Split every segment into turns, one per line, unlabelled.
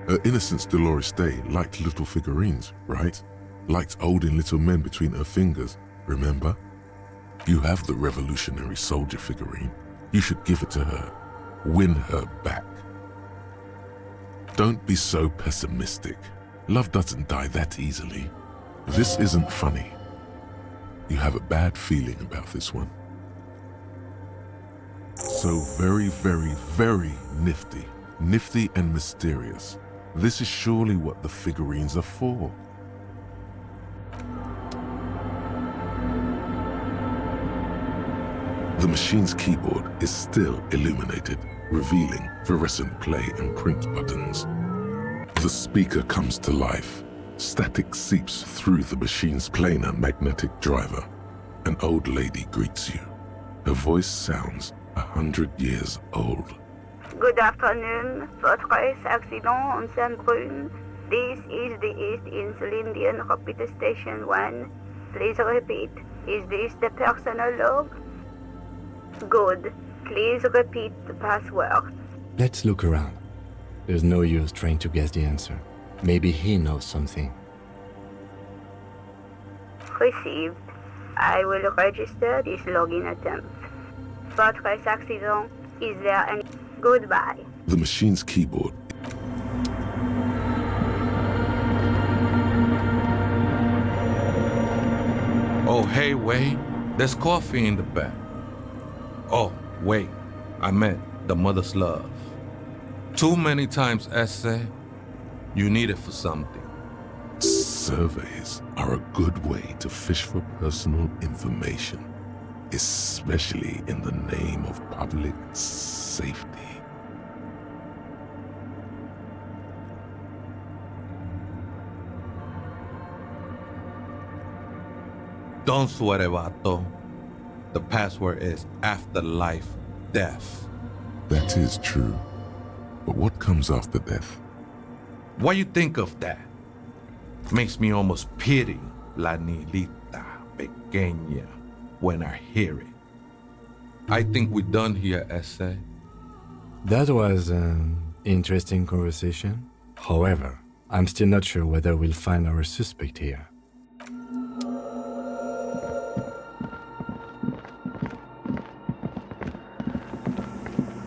Her innocence Dolores Day liked little figurines, right? Liked holding little men between her fingers, remember? You have the revolutionary soldier figurine. You should give it to her. Win her back. Don't be so pessimistic. Love doesn't die that easily. This isn't funny. You have a bad feeling about this one. So very, very, very nifty. Nifty and mysterious. This is surely what the figurines are for. The machine's keyboard is still illuminated, revealing fluorescent play and print buttons. The speaker comes to life. Static seeps through the machine's planar magnetic driver. An old lady greets you. Her voice sounds 100 years old.
Good afternoon, Fortress Accident on Saint-Brune. This is the East Elysium Repeat Station 1. Please repeat. Is this the personal log? Good. Please repeat the password.
Let's look around. There's no use trying to guess the answer. Maybe he knows something.
Received. I will register this login attempt. Fortress Accident, is there any... Goodbye.
The machine's keyboard.
Oh, hey, wait. There's coffee in the back. Oh, wait. I meant the mother's love. Too many times, essay. You need it for something.
Surveys are a good way to fish for personal information, especially in the name of public safety.
Don't sweat it, vato. The password is afterlife death.
That is true. But what comes after death?
What you think of that? Makes me almost pity La Nilita Pequeña when I hear it. I think we're done here, essay.
That was an interesting conversation. However, I'm still not sure whether we'll find our suspect here.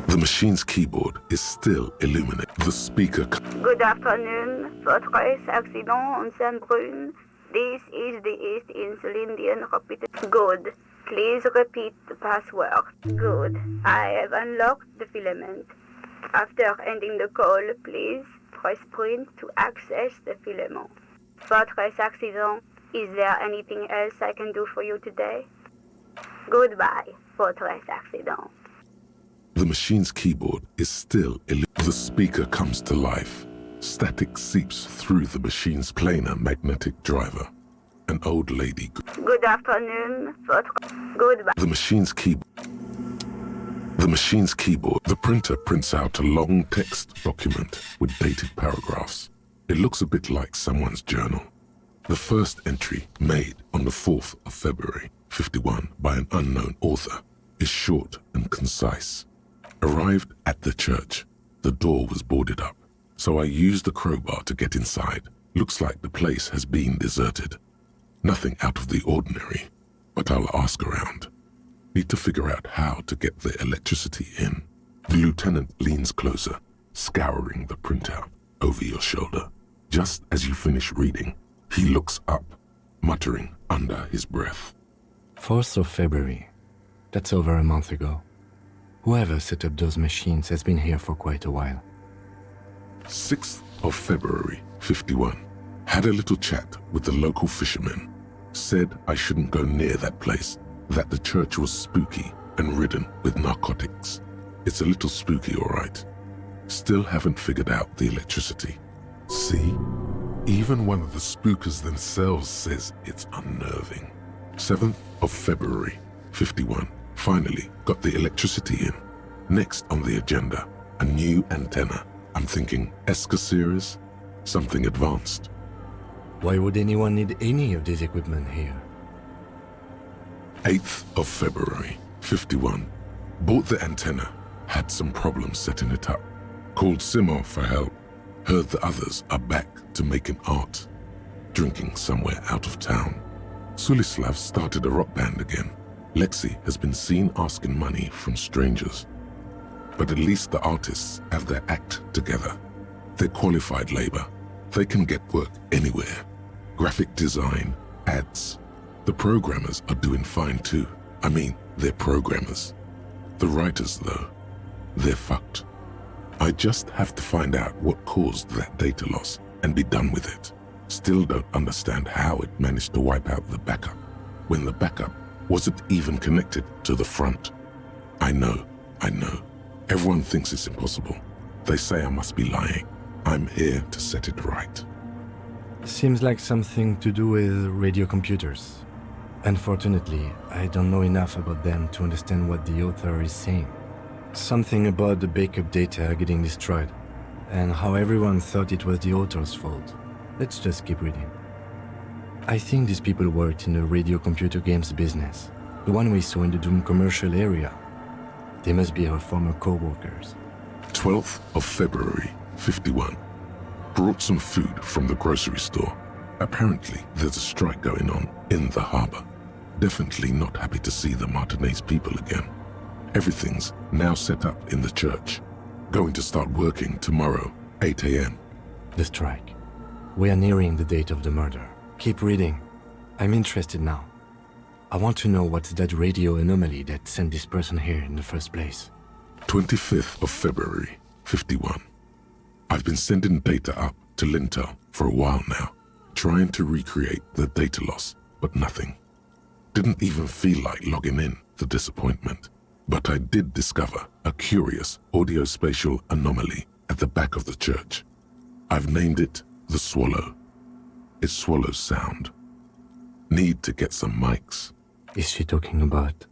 The machine's keyboard is still illuminated. The speaker...
Good afternoon, Fortress Accident on Saint-Brune. This is the East Elysium Repeat. Good. Please repeat the password. Good. I have unlocked the filament. After ending the call, please press print to access the filament. Fortress Accident, is there anything else I can do for you today? Goodbye, Fortress Accident.
The machine's keyboard is still The speaker comes to life. Static seeps through the machine's planar magnetic driver. An old lady...
Good afternoon, Goodbye.
The machine's keyboard... The printer prints out a long text document with dated paragraphs. It looks a bit like someone's journal. The first entry, made on the 4th of February, 51, by an unknown author, is short and concise. Arrived at the church. The door was boarded up, so I used the crowbar to get inside. Looks like the place has been deserted. Nothing out of the ordinary, but I'll ask around. Need to figure out how to get the electricity in. The lieutenant leans closer, scouring the printout over your shoulder. Just as you finish reading, he looks up, muttering under his breath.
4th of February. That's over a month ago. Whoever set up those machines has been here for quite a while.
6th of February, 51. Had a little chat with the local fishermen. Said I shouldn't go near that place, that the church was spooky and ridden with narcotics. It's a little spooky, all right. Still haven't figured out the electricity. See? Even one of the spookers themselves says it's unnerving. 7th of February, 51. Finally got the electricity in. Next on the agenda, a new antenna. I'm thinking ESCA series, something advanced.
Why would anyone need any of this equipment here?
8th of February, 51. Bought the antenna, had some problems setting it up. Called Simo for help. Heard the others are back to making art, drinking somewhere out of town. Sulislav started a rock band again. Lexi has been seen asking money from strangers. But at least the artists have their act together. They're qualified labor. They can get work anywhere. Graphic design, ads. The programmers are doing fine too. I mean, they're programmers. The writers, though, they're fucked. I just have to find out what caused that data loss and be done with it. Still don't understand how it managed to wipe out the backup, when the backup wasn't even connected to the front. I know. Everyone thinks it's impossible. They say I must be lying. I'm here to set it right.
Seems like something to do with radio computers. Unfortunately, I don't know enough about them to understand what the author is saying. Something about the backup data getting destroyed, and how everyone thought it was the author's fault. Let's just keep reading. I think these people worked in the radio computer games business, the one we saw in the Doom commercial area. They must be our former co-workers.
12th of February, 51. Brought some food from the grocery store. Apparently, there's a strike going on in the harbor. Definitely not happy to see the Martinez people again. Everything's now set up in the church. Going to start working tomorrow, 8 a.m.
The strike. We are nearing the date of the murder. Keep reading. I'm interested now. I want to know what's that radio anomaly that sent this person here in the first place.
25th of February, 51. I've been sending data up to Lintel for a while now, trying to recreate the data loss, but nothing. Didn't even feel like logging in, the disappointment. But I did discover a curious audio-spatial anomaly at the back of the church. I've named it the Swallow. It swallows sound. Need to get some mics.
Is she talking about?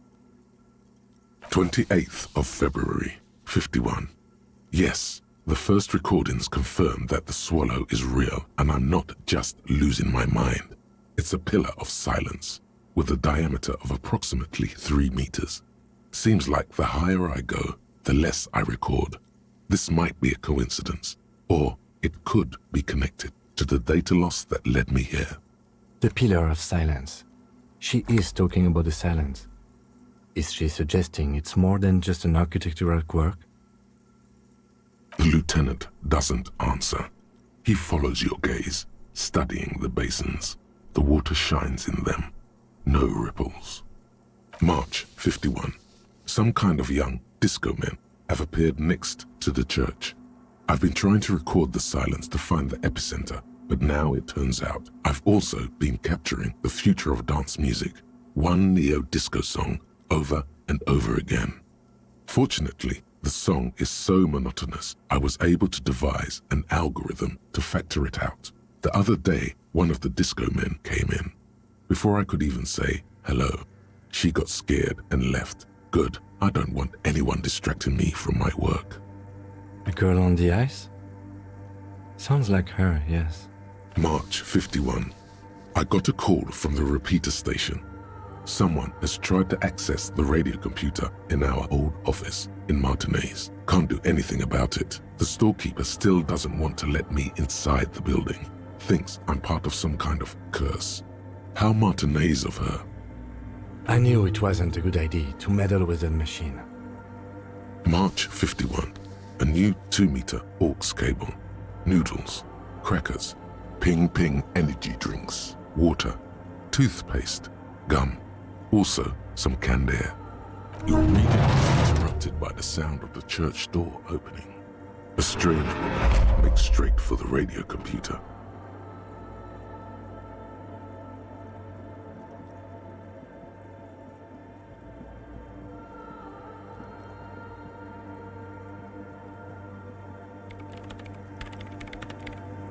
28th of February, 51. Yes, the first recordings confirm that the swallow is real and I'm not just losing my mind. It's a pillar of silence with a diameter of approximately 3 meters. Seems like the higher I go, the less I record. This might be a coincidence, or it could be connected to the data loss that led me here.
The pillar of silence. She is talking about the silence. Is she suggesting it's more than just an architectural quirk?
The lieutenant doesn't answer. He follows your gaze, studying the basins. The water shines in them. No ripples. March 51. Some kind of young disco men have appeared next to the church. I've been trying to record the silence to find the epicenter, but now it turns out I've also been capturing the future of dance music, one neo-disco song over and over again. Fortunately, the song is so monotonous, I was able to devise an algorithm to factor it out. The other day, one of the disco men came in. Before I could even say hello, she got scared and left. Good, I don't want anyone distracting me from my work.
The girl on the ice? Sounds like her, yes.
March 51. I got a call from the repeater station. Someone has tried to access the radio computer in our old office in Martinez. Can't do anything about it. The storekeeper still doesn't want to let me inside the building. Thinks I'm part of some kind of curse. How Martinez of her.
I knew it wasn't a good idea to meddle with that machine.
March 51. A new 2-meter aux cable. Noodles, crackers, ping energy drinks, water, toothpaste, gum, also some canned air. Your reading is interrupted by the sound of the church door opening. A strange woman makes straight for the radio computer.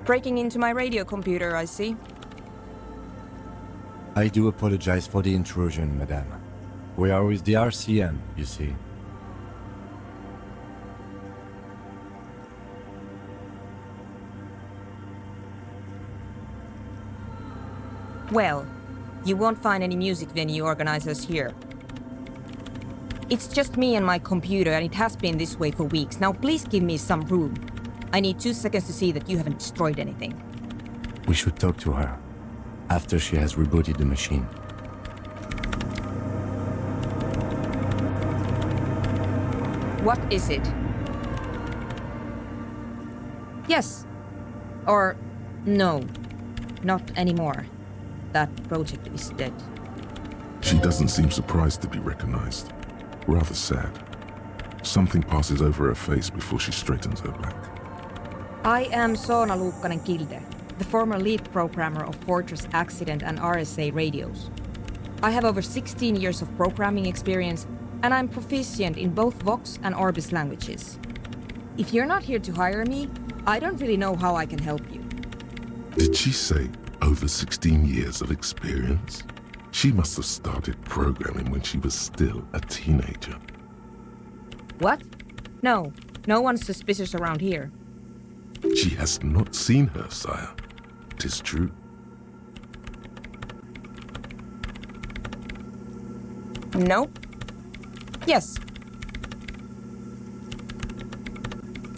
Breaking into my radio computer, I see.
I do apologize for the intrusion, madame. We are with the RCM, you see.
Well, you won't find any music venue organizers here. It's just me and my computer, and it has been this way for weeks. Now please give me some room. I need 2 seconds to see that you haven't destroyed anything.
We should talk to her after she has rebooted the machine.
What is it? Yes. Or no. Not anymore. That project is dead.
She doesn't seem surprised to be recognized. Rather sad. Something passes over her face before she straightens her back.
I am Soona Kilde, the former lead programmer of Fortress Accident and RSA radios. I have over 16 years of programming experience, and I'm proficient in both Vox and Orbis languages. If you're not here to hire me, I don't really know how I can help you.
Did she say over 16 years of experience? She must have started programming when she was still a teenager.
What? No, no one's suspicious around here.
She has not seen her, sire. 'Tis true.
No. Yes.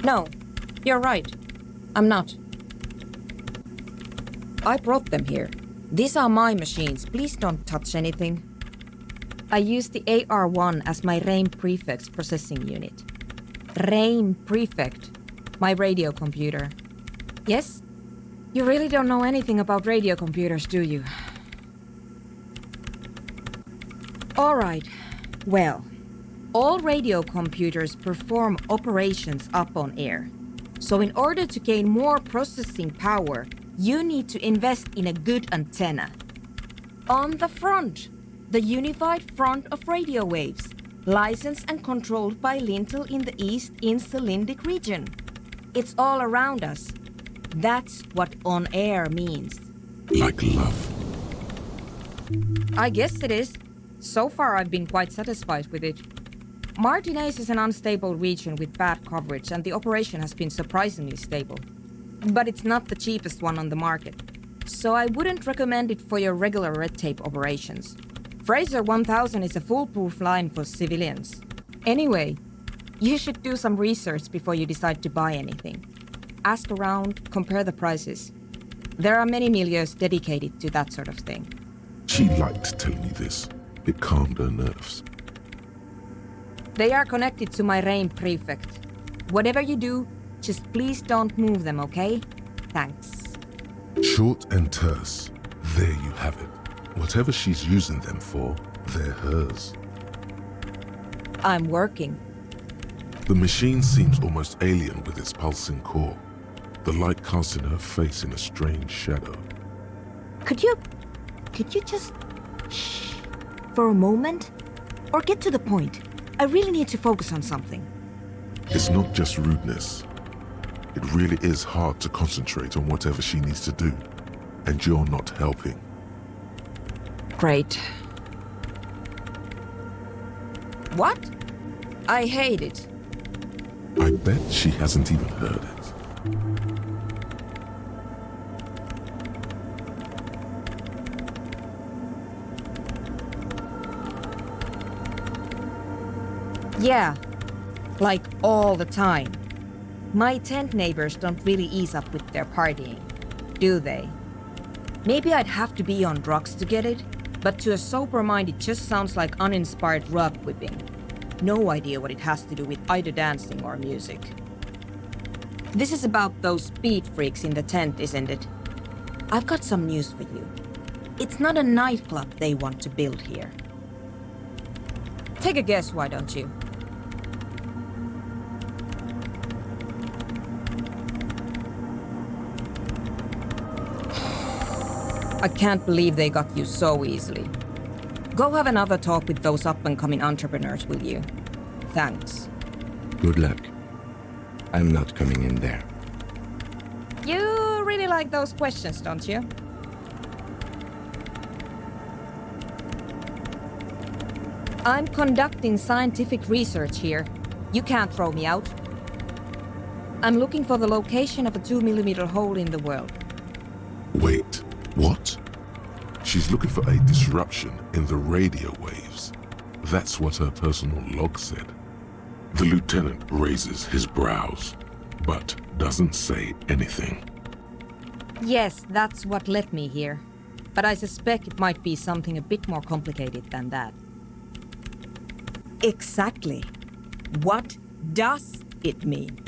No, you're right. I'm not. I brought them here. These are my machines. Please don't touch anything. I use the AR-1 as my RAIN Prefect's processing unit. RAIN Prefect, my radio computer. Yes? You really don't know anything about radio computers, do you? All right. Well, all radio computers perform operations up on air. So in order to gain more processing power, you need to invest in a good antenna. On the front, the unified front of radio waves, licensed and controlled by Lintel in the East Insulindic region. It's all around us. That's what on air means.
Like love.
I guess it is. So far I've been quite satisfied with it. Martinez is an unstable region with bad coverage, and the operation has been surprisingly stable. But it's not the cheapest one on the market, so I wouldn't recommend it for your regular red tape operations. Fraser 1000 is a foolproof line for civilians. Anyway, you should do some research before you decide to buy anything. Ask around, compare the prices. There are many milieus dedicated to that sort of thing.
She liked telling me this. It calmed her nerves.
They are connected to my RAIN Prefect. Whatever you do, just please don't move them, okay? Thanks.
Short and terse. There you have it. Whatever she's using them for, they're hers.
I'm working.
The machine seems almost alien with its pulsing core. The light casting her face in a strange shadow.
Could you just shh for a moment? Or get to the point. I really need to focus on something.
It's not just rudeness. It really is hard to concentrate on whatever she needs to do. And you're not helping.
Great. What? I hate it.
I bet she hasn't even heard it.
Yeah, like all the time. My tent neighbors don't really ease up with their partying, do they? Maybe I'd have to be on drugs to get it, but to a sober mind it just sounds like uninspired rug whipping. No idea what it has to do with either dancing or music. This is about those speed freaks in the tent, isn't it? I've got some news for you. It's not a nightclub they want to build here. Take a guess, why don't you? I can't believe they got you so easily. Go have another talk with those up-and-coming entrepreneurs, will you? Thanks.
Good luck. I'm not coming in there.
You really like those questions, don't you? I'm conducting scientific research here. You can't throw me out. I'm looking for the location of a 2mm hole in the world.
Wait, what? She's looking for a disruption in the radio waves. That's what her personal log said. The lieutenant raises his brows. but doesn't say anything.
Yes, that's what led me here. But I suspect it might be something a bit more complicated than that.
Exactly. What does it mean?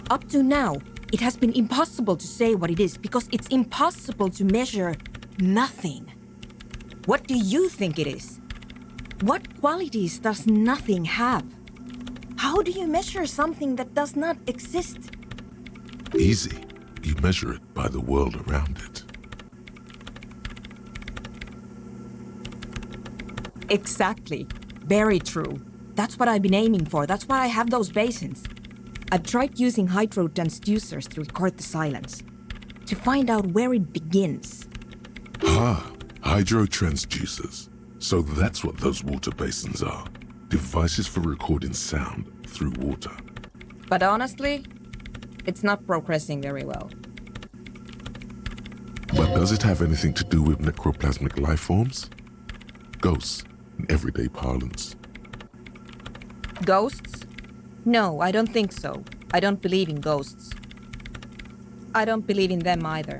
Up to now, it has been impossible to say what it is because it's impossible to measure nothing. What do you think it is? What qualities does nothing have? How do you measure something that does not exist?
Easy. You measure it by the world around it.
Exactly. Very true. That's what I've been aiming for. That's why I have those basins. I've tried using hydro transducers to record the silence, to find out where it begins.
Hydro transducers. So that's what those water basins are. Devices for recording sound through water.
But honestly, it's not progressing very well.
But does it have anything to do with necroplasmic life forms? Ghosts, in everyday parlance.
Ghosts? No, I don't think so. I don't believe in ghosts. I don't believe in them either.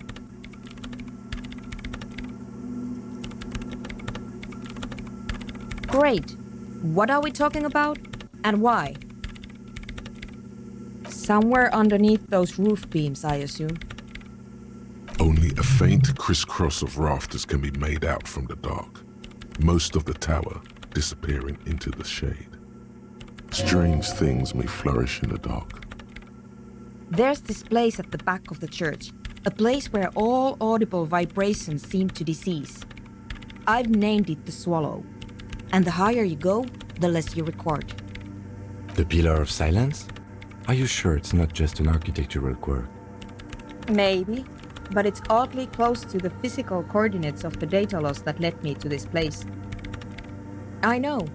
Great. What are we talking about? And why? Somewhere underneath those roof beams, I assume.
Only a faint crisscross of rafters can be made out from the dark, most of the tower disappearing into the shade. Strange things may flourish in the dark.
There's this place at the back of the church, a place where all audible vibrations seem to decease. I've named it the Swallow, and the higher you go, the less you record.
The Pillar of Silence? Are you sure it's not just an architectural quirk?
Maybe, but it's oddly close to the physical coordinates of the data loss that led me to this place. I know.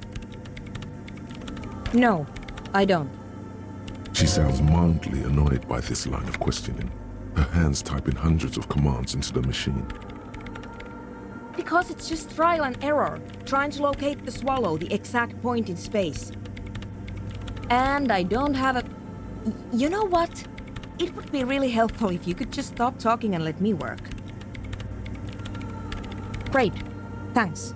No, I don't.
She sounds mildly annoyed by this line of questioning, her hands typing hundreds of commands into the machine.
Because it's just trial and error, trying to locate the Swallow, the exact point in space. And I don't have a... You know what? It would be really helpful if you could just stop talking and let me work. Great. Thanks.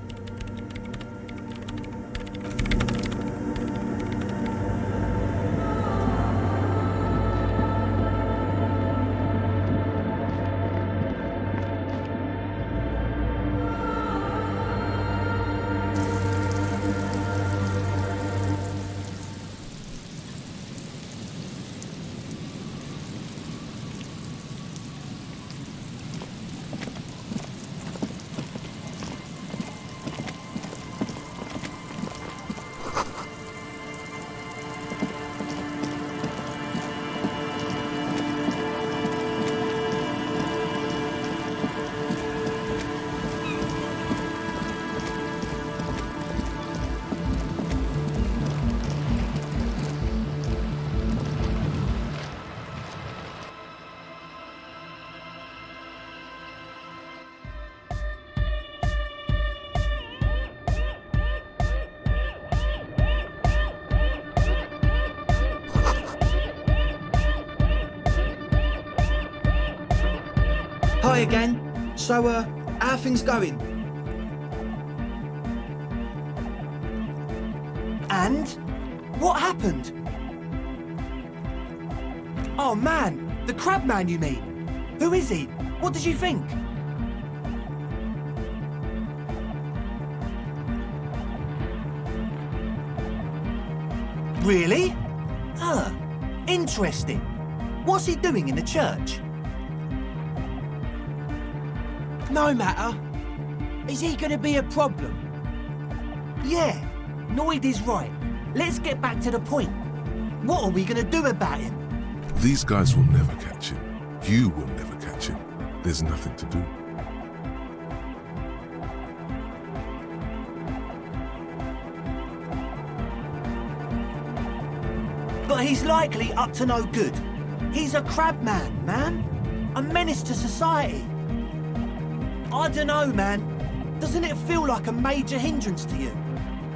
Hi again. So, how are things going? And? What happened? Oh man, the crab man you meet. Who is he? What did you think? Really? Interesting. What's he doing in the church? No matter. Is he gonna be a problem? Yeah, Noid is right. Let's get back to the point. What are we gonna do about him?
These guys will never catch him. You will never catch him. There's nothing to do.
But he's likely up to no good. He's a crab man. A menace to society. I dunno, man. Doesn't it feel like a major hindrance to you?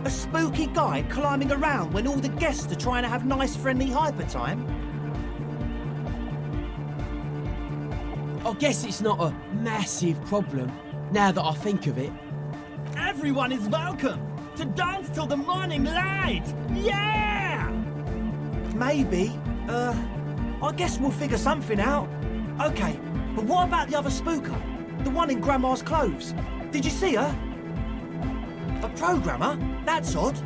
A spooky guy climbing around when all the guests are trying to have nice, friendly hyper time?
guess it's not a massive problem, now that I think of it.
Everyone is welcome to dance till the morning light! Yeah! Maybe. I guess we'll figure something out. Okay, but what about the other spooker? The one in Grandma's clothes? Did you see her? A programmer? That's odd.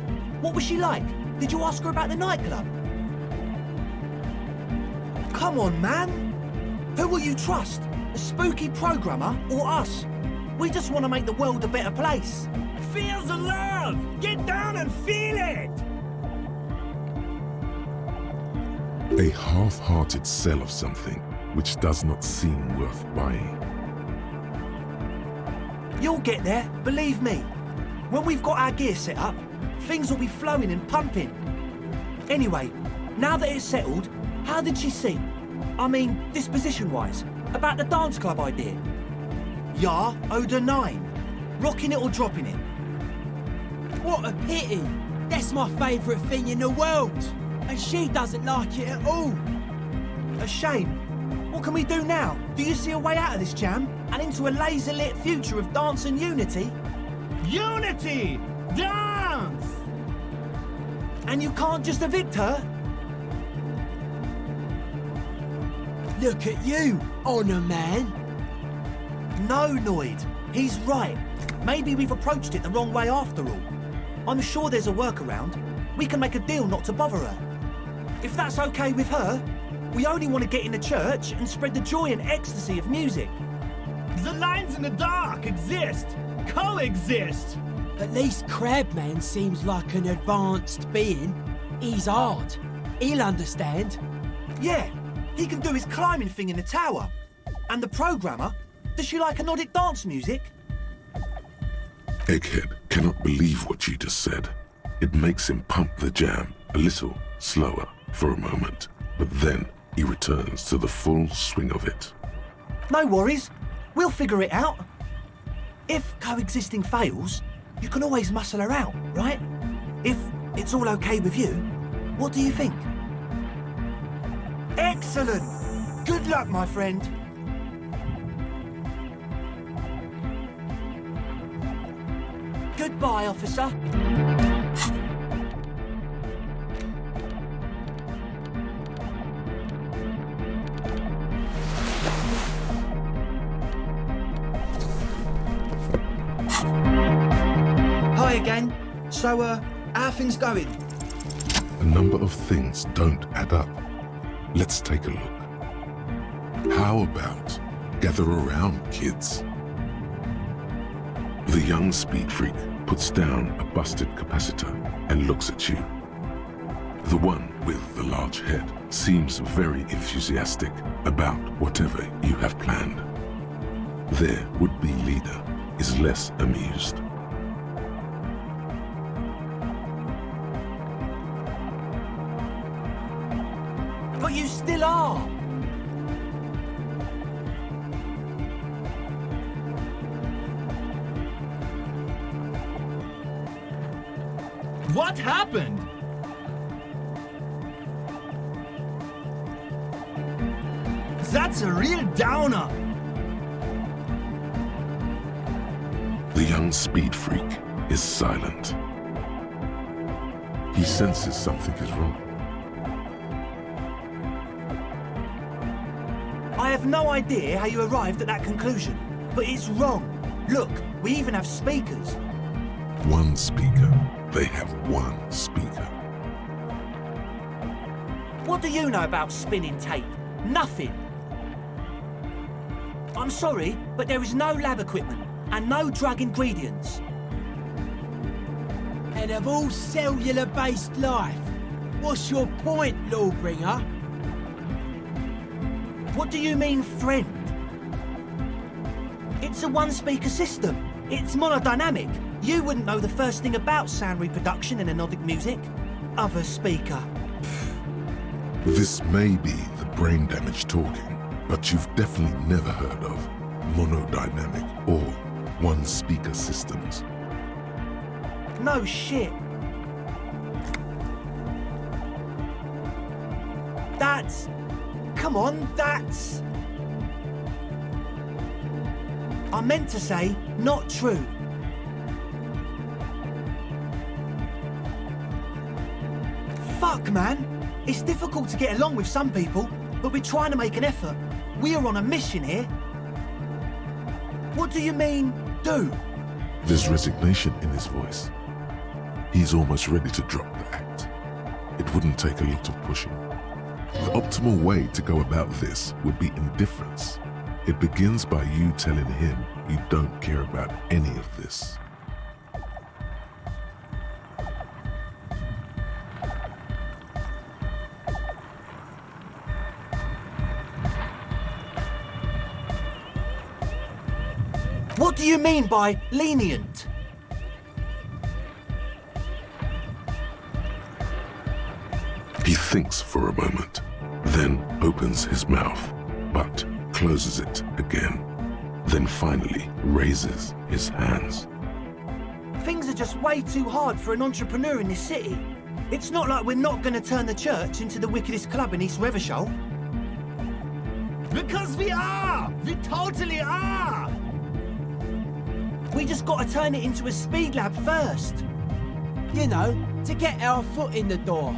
What was she like? Did you ask her about the nightclub? Come on, man. Who will you trust? A spooky programmer or us? We just want to make the world a better place. Feel the love! Get down and feel it!
A half-hearted sell of something which does not seem worth buying.
You'll get there, believe me. When we've got our gear set up, things will be flowing and pumping. Anyway, now that it's settled, how did she seem? I mean, disposition-wise, about the dance club idea. Ja oder nein? Rocking it or dropping it?
What a pity! That's my favourite thing in the world! And she doesn't like it at all!
A shame. What can we do now? Do you see a way out of this jam? And into a laser-lit future of dance and unity? Unity! Dance! And you can't just evict her?
Look at you, Honour Man!
No, Noid. He's right. Maybe we've approached it the wrong way after all. I'm sure there's a workaround. We can make a deal not to bother her. If that's okay with her, we only want to get in the church and spread the joy and ecstasy of music. The lines in the dark exist. Coexist.
At least Crabman seems like an advanced being. He's hard. He'll understand.
Yeah, he can do his climbing thing in the tower. And the programmer, does she like anodic dance music?
Egghead cannot believe what you just said. It makes him pump the jam a little slower for a moment, but then he returns to the full swing of it.
No worries. We'll figure it out. If coexisting fails, you can always muscle her out, right? If it's all okay with you, what do you think? Excellent! Good luck, my friend. Goodbye, officer.
Hi again. So, how are things going?
A number of things don't add up. Let's take a look. How about gather around, kids? The young speed freak puts down a busted capacitor and looks at you. The one with the large head seems very enthusiastic about whatever you have planned. Their would-be leader is less amused.
But you still are. What happened? That's a real downer.
The young speed freak is silent. He senses something is wrong.
I have no idea how you arrived at that conclusion, but it's wrong. Look, we even have speakers.
One speaker. They have one speaker.
What do you know about spinning tape? Nothing. I'm sorry, but there is no lab equipment and no drug ingredients.
And of all cellular-based life, what's your point, Lawbringer?
What do you mean, friend? It's a one-speaker system. It's monodynamic. You wouldn't know the first thing about sound reproduction and anodic music. Other speaker.
This may be the brain damage talking, but you've definitely never heard of monodynamic or one-speaker systems.
No shit. That's... Come on, that's... I meant to say, not true. Fuck, man. It's difficult to get along with some people, but we're trying to make an effort. We are on a mission here. What do you mean, do?
There's resignation in his voice. He's almost ready to drop the act. It wouldn't take a lot of pushing. The optimal way to go about this would be indifference. It begins by you telling him you don't care about any of this.
What do you mean by lenient?
He thinks for a moment, then opens his mouth, but closes it again, then finally raises his hands.
Things are just way too hard for an entrepreneur in this city. It's not like we're not going to turn the church into the wickedest club in East Revershall.
Because we are! We totally are!
We just got to turn it into a speed lab first.
You know, to get our foot in the door.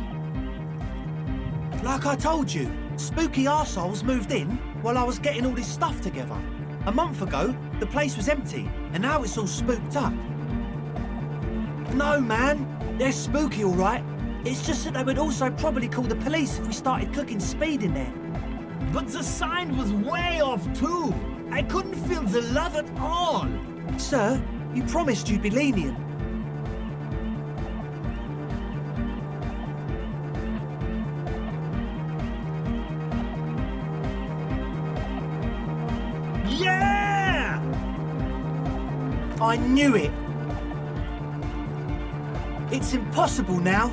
Like I told you, spooky arseholes moved in while I was getting all this stuff together. A month ago, the place was empty, and now it's all spooked up. No, man, they're spooky all right. It's just that they would also probably call the police if we started cooking speed in there.
But the sign was way off too. I couldn't feel the love at all.
Sir, you promised you'd be lenient.
Yeah!
I knew it. It's impossible now.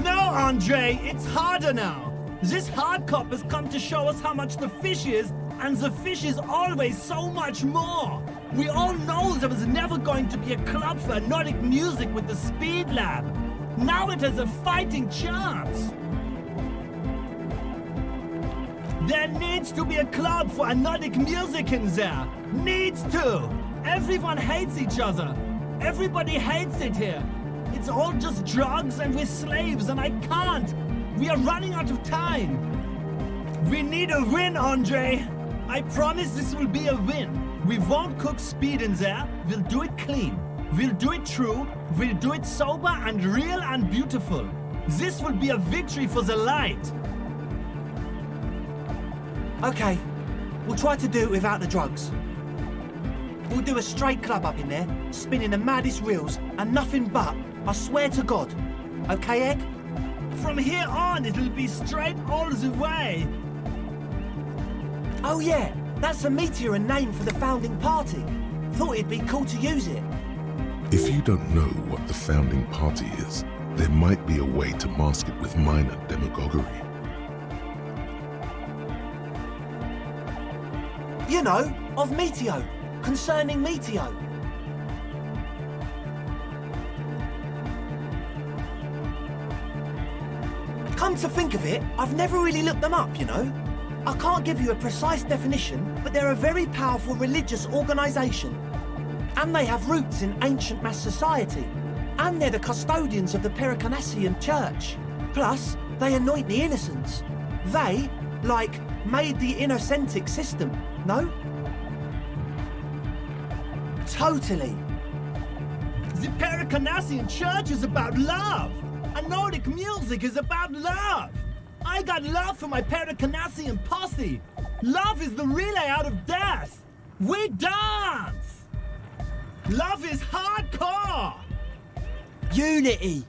No, Andre, it's harder now. This hard cop has come to show us how much the fish is, and the fish is always so much more. We all know there was never going to be a club for Nordic music with the Speed Lab. Now it has a fighting chance. There needs to be a club for Nordic music in there. Needs to. Everyone hates each other. Everybody hates it here. It's all just drugs and we're slaves and I can't. We are running out of time. We need a win, Andre. I promise this will be a win. We won't cook speed in there. We'll do it clean. We'll do it true. We'll do it sober and real and beautiful. This will be a victory for the light.
Okay, we'll try to do it without the drugs. We'll do a straight club up in there, spinning the maddest reels, and nothing but, I swear to God. Okay, Egg?
From here on, it'll be straight all the way.
Oh yeah, that's a Meteor name for the founding party. Thought it'd be cool to use it.
If you don't know what the founding party is, there might be a way to mask it with minor demagoguery.
You know, of Meteo, concerning Meteo. Come to think of it, I've never really looked them up, you know. I can't give you a precise definition, but they're a very powerful religious organisation. And they have roots in ancient mass society. And they're the custodians of the Pericarnassian Church. Plus, they anoint the innocents. They, like, made the innocentic system, no? Totally.
The Pericarnassian Church is about love. And Nordic music is about love. I got love for my Pericarnassian posse. Love is the relay out of death. We dance. Love is hardcore.
Unity.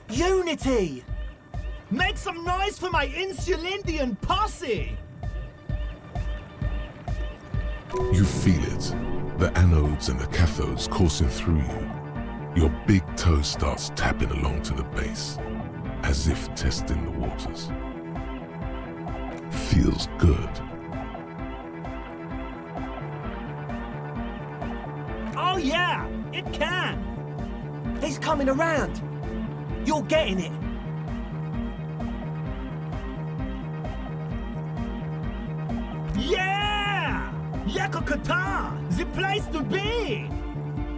Unity.
Make some noise for my Insulindian posse.
You feel it, the anodes and the cathodes coursing through you. Your big toe starts tapping along to the base, as if testing the waters. Feels good.
Oh yeah, it can.
He's coming around. You're getting it.
Yeah! Yakokata! The place to be!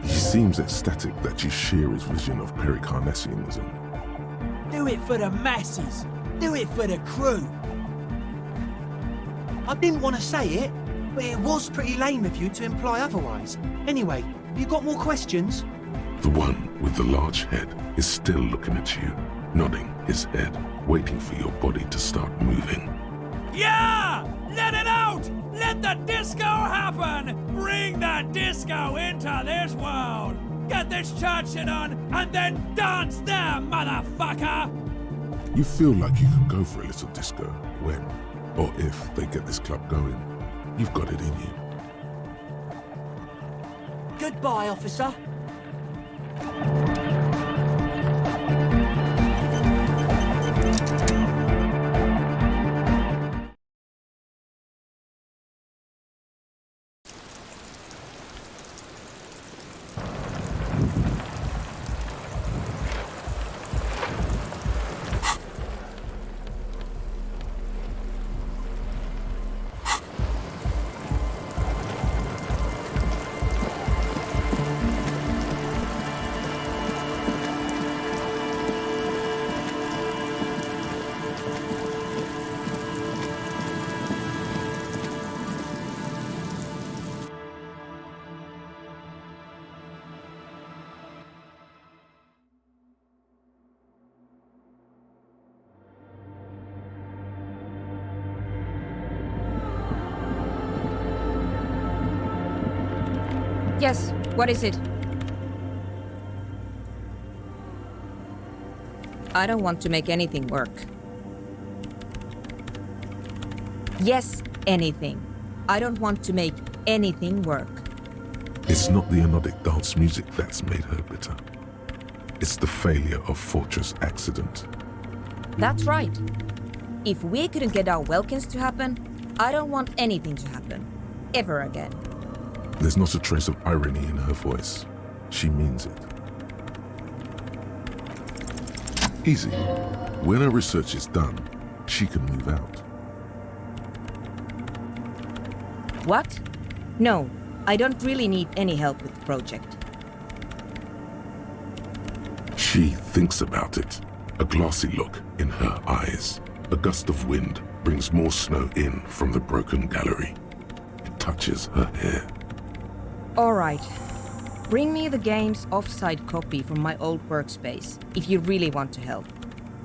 He seems ecstatic that you share his vision of pericarnassianism.
Do it for the masses. Do it for the crew. I didn't want to say it, but it was pretty lame of you to imply otherwise. Anyway, you got more questions?
The one with the large head is still looking at you, nodding his head, waiting for your body to start moving.
Yeah! Let it out! Let the disco happen! Bring the disco into this world! Get this church shit on, and then dance there, motherfucker!
You feel like you could go for a little disco when, or if, they get this club going. You've got it in you.
Goodbye, officer.
Yes, what is it? I don't want to make anything work. Yes, anything. I don't want to make anything work.
It's not the anodic dance music that's made her bitter. It's the failure of Fortress Accident.
That's right. If we couldn't get our Welkins to happen, I don't want anything to happen. Ever again.
There's not a trace of irony in her voice. She means it. Easy. When her research is done, she can move out.
What? No, I don't really need any help with the project.
She thinks about it. A glassy look in her eyes. A gust of wind brings more snow in from the broken gallery. It touches her hair.
All right. Bring me the game's offsite copy from my old workspace, if you really want to help.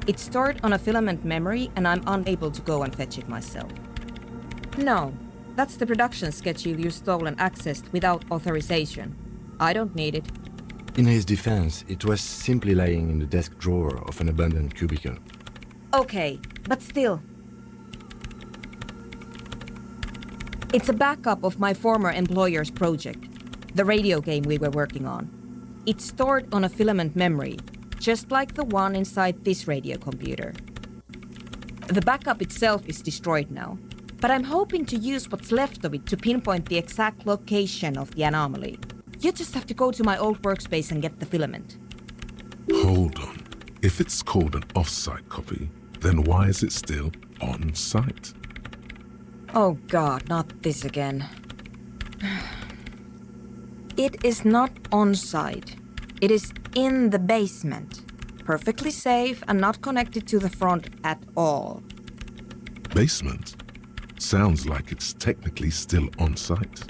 It's stored on a filament memory, and I'm unable to go and fetch it myself. No, that's the production schedule you stole and accessed without authorization. I don't need it.
In his defense, it was simply lying in the desk drawer of an abandoned cubicle.
Okay, but still. It's a backup of my former employer's project, the radio game we were working on. It's stored on a filament memory, just like the one inside this radio computer. The backup itself is destroyed now, but I'm hoping to use what's left of it to pinpoint the exact location of the anomaly. You just have to go to my old workspace and get the filament.
Hold on. If it's called an off-site copy, then why is it still on-site?
Oh God, not this again. It is not on-site. It is in the basement. Perfectly safe and not connected to the front at all.
Basement? Sounds like it's technically still on-site.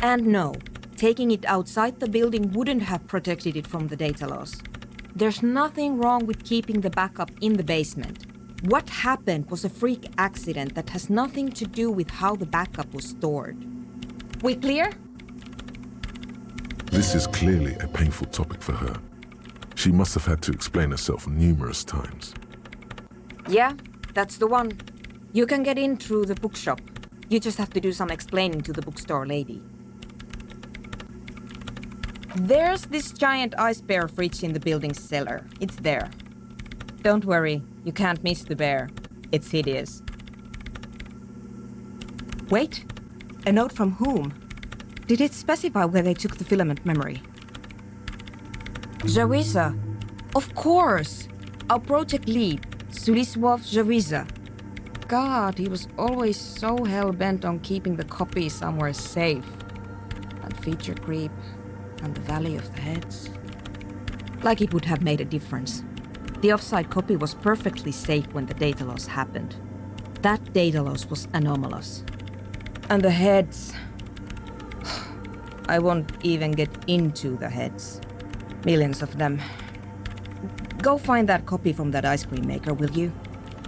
And no, taking it outside the building wouldn't have protected it from the data loss. There's nothing wrong with keeping the backup in the basement. What happened was a freak accident that has nothing to do with how the backup was stored. We clear?
This is clearly a painful topic for her. She must have had to explain herself numerous times.
Yeah, that's the one. You can get in through the bookshop. You just have to do some explaining to the bookstore lady. There's this giant ice bear fridge in the building's cellar. It's there. Don't worry, you can't miss the bear. It's hideous. Wait, a note from whom? Did it specify where they took the filament memory? Jawiza. Of course! Our project lead, Suliswov Jawiza. God, he was always so hell-bent on keeping the copy somewhere safe. And feature creep, and the Valley of the Heads. Like it would have made a difference. The offside copy was perfectly safe when the data loss happened. That data loss was anomalous. And the heads... I won't even get into the heads. Millions of them. Go find that copy from that ice cream maker, will you?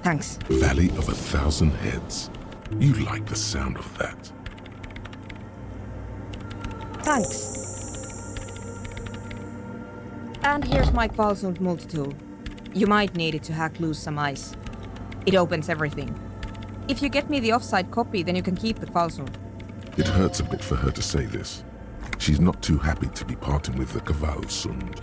Thanks.
Valley of 1,000 Heads. You like the sound of that.
Thanks. And here's my Kvalsund multitool. You might need it to hack loose some ice. It opens everything. If you get me the offside copy, then you can keep the Kvalsund.
It hurts a bit for her to say this. She's not too happy to be parting with the Kvalsund.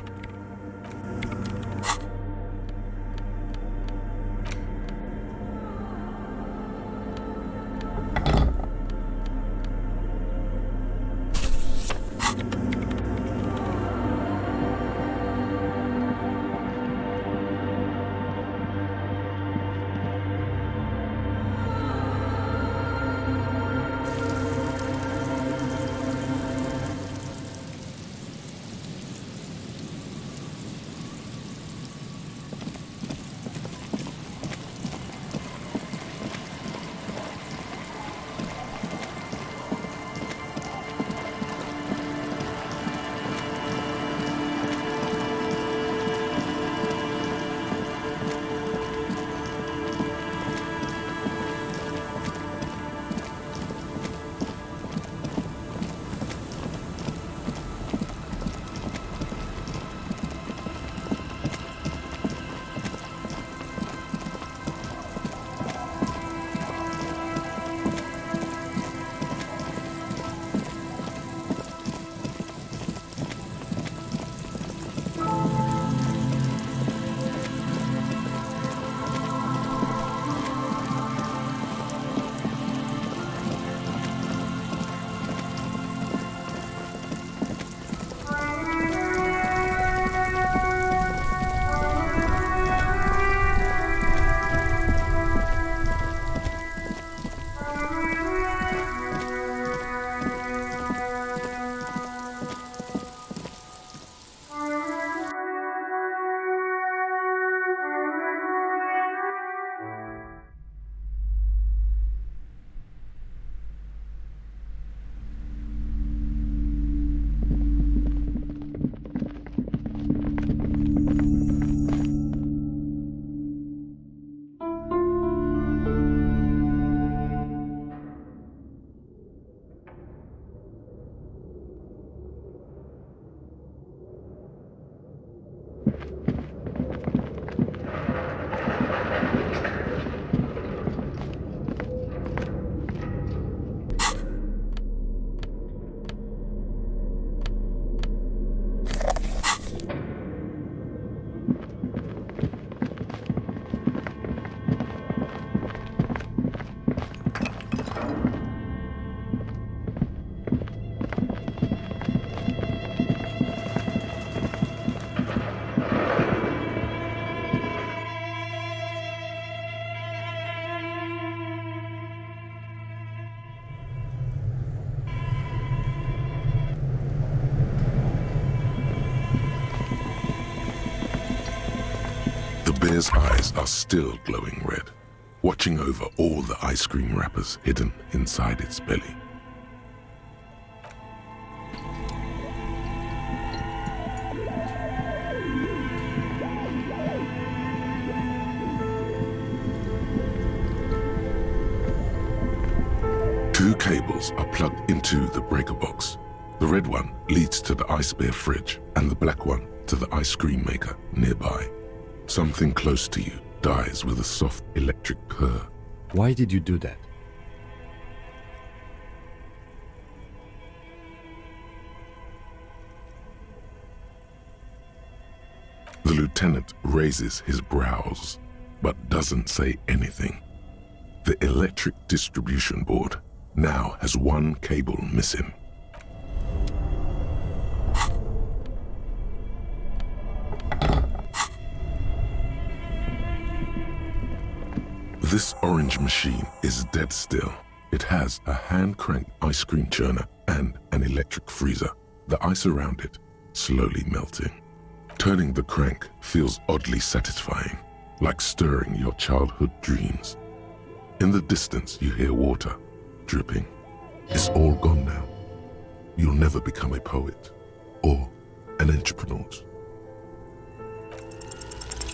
The bear's eyes are still glowing red, watching over all the ice cream wrappers hidden inside its belly. Two cables are plugged into the breaker box. The red one leads to the ice bear fridge, and the black one to the ice cream maker nearby. Something close to you dies with a soft electric purr.
Why did you do that?
The lieutenant raises his brows, but doesn't say anything. The electric distribution board now has one cable missing. This orange machine is dead still. It has a hand-cranked ice cream churner and an electric freezer. The ice around it slowly melting. Turning the crank feels oddly satisfying, like stirring your childhood dreams. In the distance, you hear water dripping. It's all gone now. You'll never become a poet or an entrepreneur.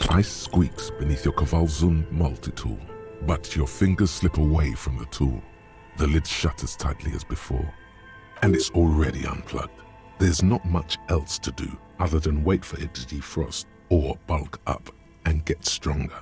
Ice squeaks beneath your Kavalzun multi-tool, but your fingers slip away from the tool. The lid shutters tightly as before, and it's already unplugged. There's not much else to do other than wait for it to defrost or bulk up and get stronger.